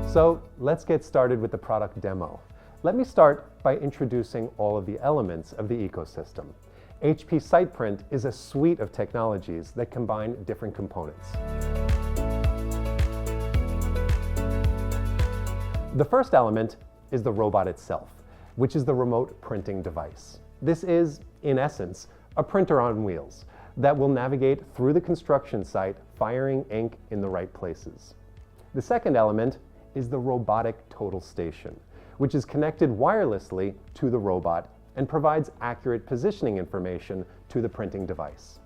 So let's get started with the product demo. Let me start by introducing all of the elements of the ecosystem. HPSitePrint is a suite of technologies that combine different components. The first element is the robot itself, which is the remote printing device. This is, in essence, a printer on wheels that will navigate through the construction site, firing ink in the right places. The second element is the robotic total station, which is connected wirelessly to the robot and provides accurate positioning information to the printing device.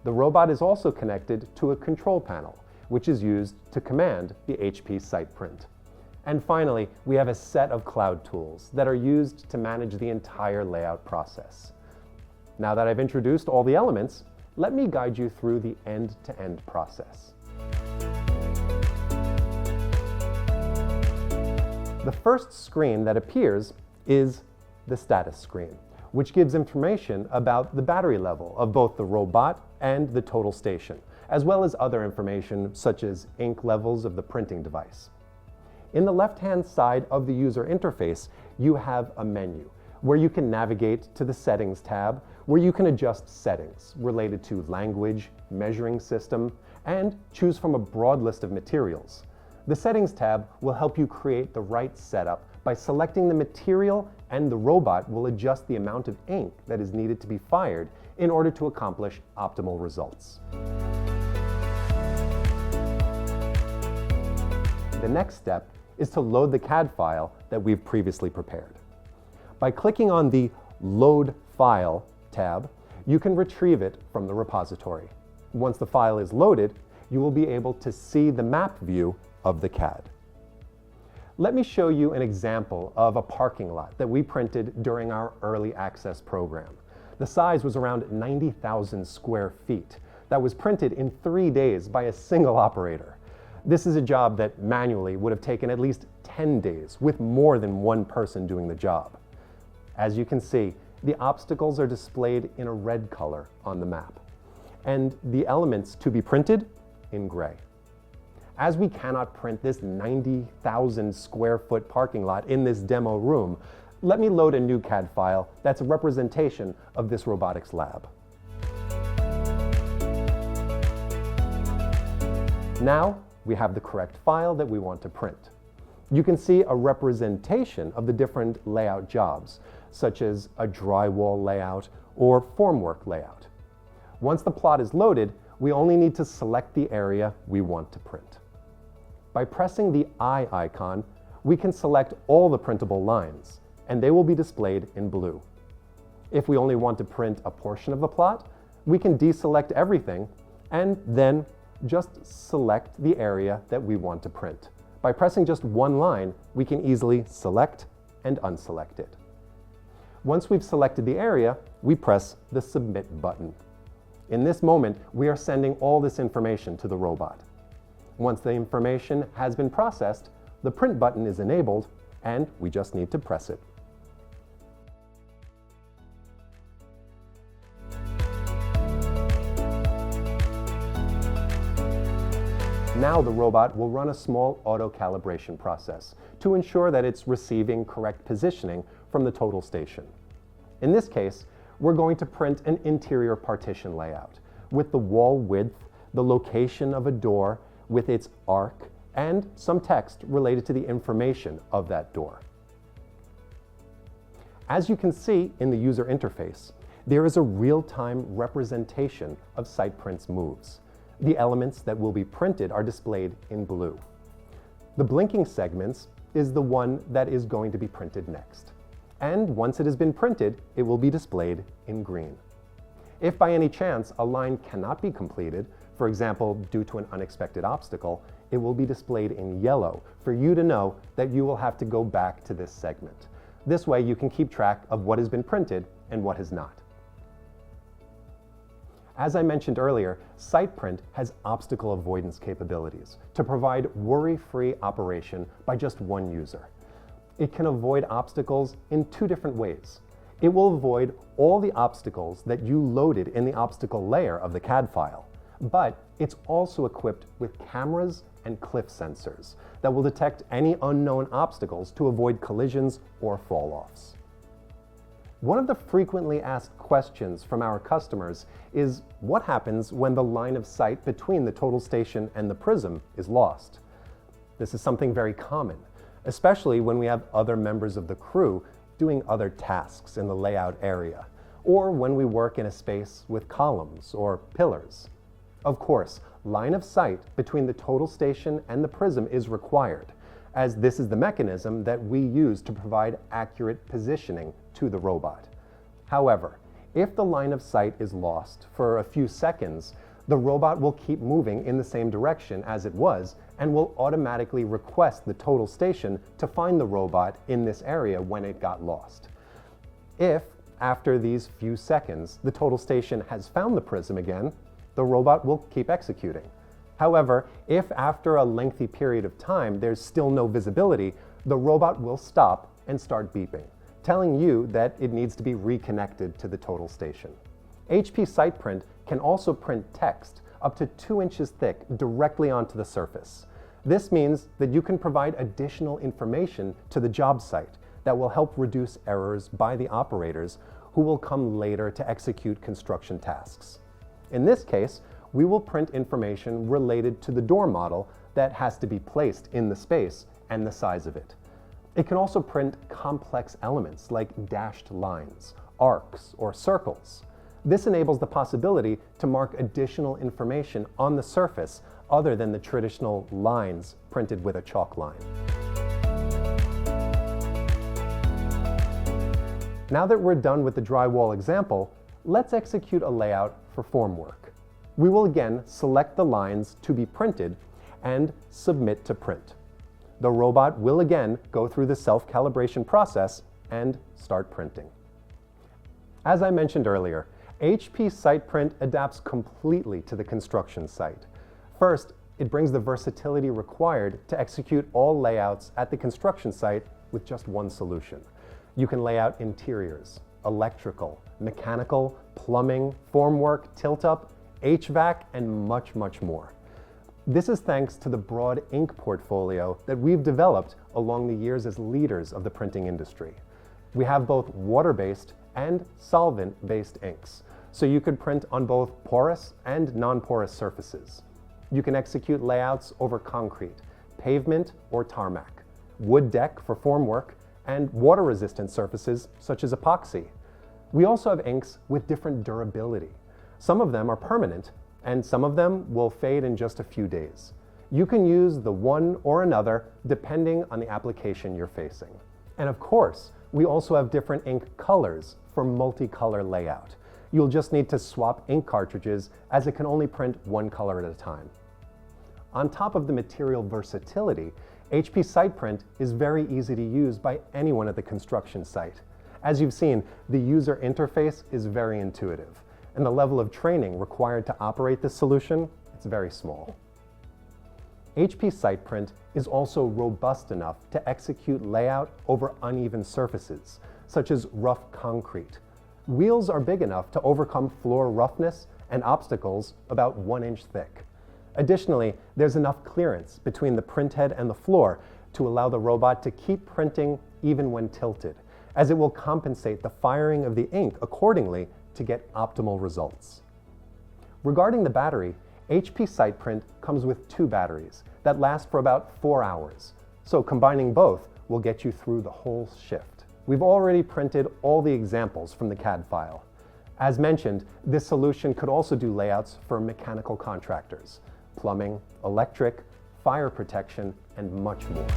The robot is also connected to a control panel, which is used to command the HPSitePrint. And finally, we have a set of cloud tools that are used to manage the entire layout process. Now that I've introduced all the elements, let me guide you through the end-to-end process. The first screen that appears is the status screen, which gives information about the battery level of both the robot and the total station, as well as other information such as ink levels of the printing device. In the left-hand side of the user interface, you have a menu where you can navigate to the Settings tab, where you can adjust settings related to language, measuring system, and choose from a broad list of materials. The Settings tab will help you create the right setup by selecting the material, and the robot will adjust the amount of ink that is needed to be fired in order to accomplish optimal results. The next step is to load the CAD file that we've previously prepared. By clicking on the Load File tab, you can retrieve it from the repository. Once the file is loaded, you will be able to see the map view of the CAD. Let me show you an example of a parking lot that we printed during our early access program. The size was around 90,000 square feet that was printed in 3 days by a single operator. This is a job that manually would have taken at least 10 days with more than one person doing the job. As you can see, the obstacles are displayed in a red color on the map, and the elements to be printed in gray. As we cannot print this 90,000 square foot parking lot in this demo room, let me load a new CAD file that's a representation of this robotics lab. Now we have the correct file that we want to print. You can see a representation of the different layout jobs, such as a drywall layout or formwork layout. Once the plot is loaded, we only need to select the area we want to print. By pressing the eye icon, we can select all the printable lines, and they will be displayed in blue. If we only want to print a portion of the plot, we can deselect everything and then just select the area that we want to print. By pressing just one line, we can easily select and unselect it. Once we've selected the area, we press the Submit button. In this moment, we are sending all this information to the robot. Once the information has been processed, the print button is enabled, and we just need to press it. Now the robot will run a small auto-calibration process to ensure that it's receiving correct positioning from the total station. In this case, we're going to print an interior partition layout with the wall width, the location of a door with its arc, and some text related to the information of that door. As you can see in the user interface, there is a real-time representation of SitePrint's moves. The elements that will be printed are displayed in blue. The blinking segments is the one that is going to be printed next. And once it has been printed, it will be displayed in green. If by any chance a line cannot be completed, for example, due to an unexpected obstacle, it will be displayed in yellow for you to know that you will have to go back to this segment. This way you can keep track of what has been printed and what has not. As I mentioned earlier, SitePrint has obstacle avoidance capabilities to provide worry-free operation by just one user. It can avoid obstacles in 2 different ways. It will avoid all the obstacles that you loaded in the obstacle layer of the CAD file, but it's also equipped with cameras and cliff sensors that will detect any unknown obstacles to avoid collisions or fall-offs. One of the frequently asked questions from our customers is what happens when the line of sight between the total station and the prism is lost? This is something very common, especially when we have other members of the crew doing other tasks in the layout area, or when we work in a space with columns or pillars. Of course, line of sight between the total station and the prism is required, as this is the mechanism that we use to provide accurate positioning to the robot. However, if the line of sight is lost for a few seconds, the robot will keep moving in the same direction as it was and will automatically request the total station to find the robot in this area when it got lost. If, after these few seconds, the total station has found the prism again, the robot will keep executing. However, if after a lengthy period of time there's still no visibility, the robot will stop and start beeping, telling you that it needs to be reconnected to the total station. HPSitePrint can also print text up to 2 inches thick directly onto the surface. This means that you can provide additional information to the job site that will help reduce errors by the operators who will come later to execute construction tasks. In this case, we will print information related to the door model that has to be placed in the space and the size of it. It can also print complex elements like dashed lines, arcs, or circles. This enables the possibility to mark additional information on the surface other than the traditional lines printed with a chalk line. Now that we're done with the drywall example, let's execute a layout for formwork. We will again select the lines to be printed and submit to print. The robot will again go through the self-calibration process and start printing. As I mentioned earlier, HPSitePrint adapts completely to the construction site. First, it brings the versatility required to execute all layouts at the construction site with just one solution. You can lay out interiors, electrical, mechanical, plumbing, formwork, tilt-up, HVAC, and much, much more. This is thanks to the broad ink portfolio that we've developed along the years as leaders of the printing industry. We have both water-based and solvent-based inks, so you could print on both porous and non-porous surfaces. You can execute layouts over concrete, pavement, or tarmac, wood deck for formwork, and water-resistant surfaces such as epoxy. We also have inks with different durability. Some of them are permanent, and some of them will fade in just a few days. You can use the one or another depending on the application you're facing. And of course, we also have different ink colors for multicolor layout. You'll just need to swap ink cartridges as it can only print one color at a time. On top of the material versatility, HPSitePrint is very easy to use by anyone at the construction site. As you've seen, the user interface is very intuitive, and the level of training required to operate this solution is very small. HPSitePrint is also robust enough to execute layout over uneven surfaces, such as rough concrete. Wheels are big enough to overcome floor roughness and obstacles about 1 inch thick. Additionally, there's enough clearance between the printhead and the floor to allow the robot to keep printing even when tilted, as it will compensate the firing of the ink accordingly to get optimal results. Regarding the battery, HPSitePrint comes with 2 batteries that last for about 4 hours, so combining both will get you through the whole shift. We've already printed all the examples from the CAD file. As mentioned, this solution could also do layouts for mechanical contractors, plumbing, electric, fire protection, and much more.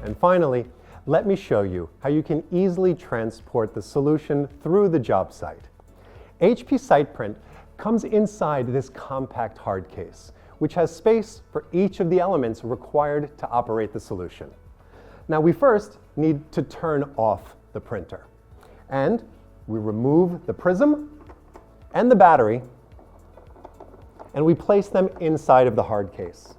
And finally, let me show you how you can easily transport the solution through the job site. HPSitePrint comes inside this compact hard case, which has space for each of the elements required to operate the solution. Now we first need to turn off the printer, and we remove the prism and the battery, and we place them inside of the hard case.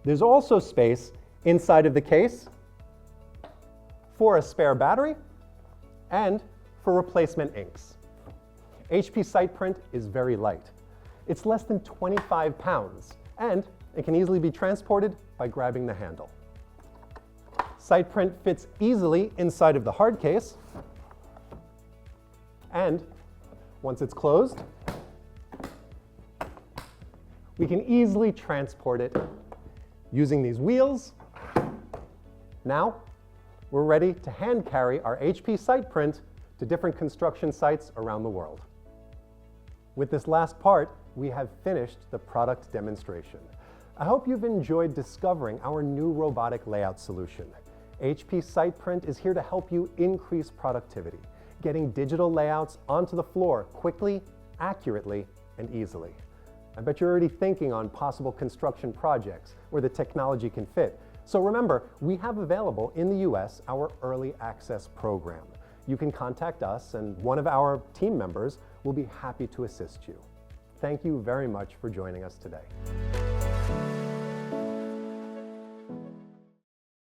There's also space inside of the case for a spare battery and for replacement inks. HPSitePrint is very light. It's less than 25 pounds, and it can easily be transported by grabbing the handle. SitePrint fits easily inside of the hard case, and once it's closed, we can easily transport it using these wheels. Now, we're ready to hand carry our HPSitePrint to different construction sites around the world. With this last part, we have finished the product demonstration. I hope you've enjoyed discovering our new robotic layout solution. HPSitePrint is here to help you increase productivity, getting digital layouts onto the floor quickly, accurately, and easily. I bet you're already thinking on possible construction projects where the technology can fit. So remember, we have available in the US our Early Access program. You can contact us and one of our team members will be happy to assist you. Thank you very much for joining us today.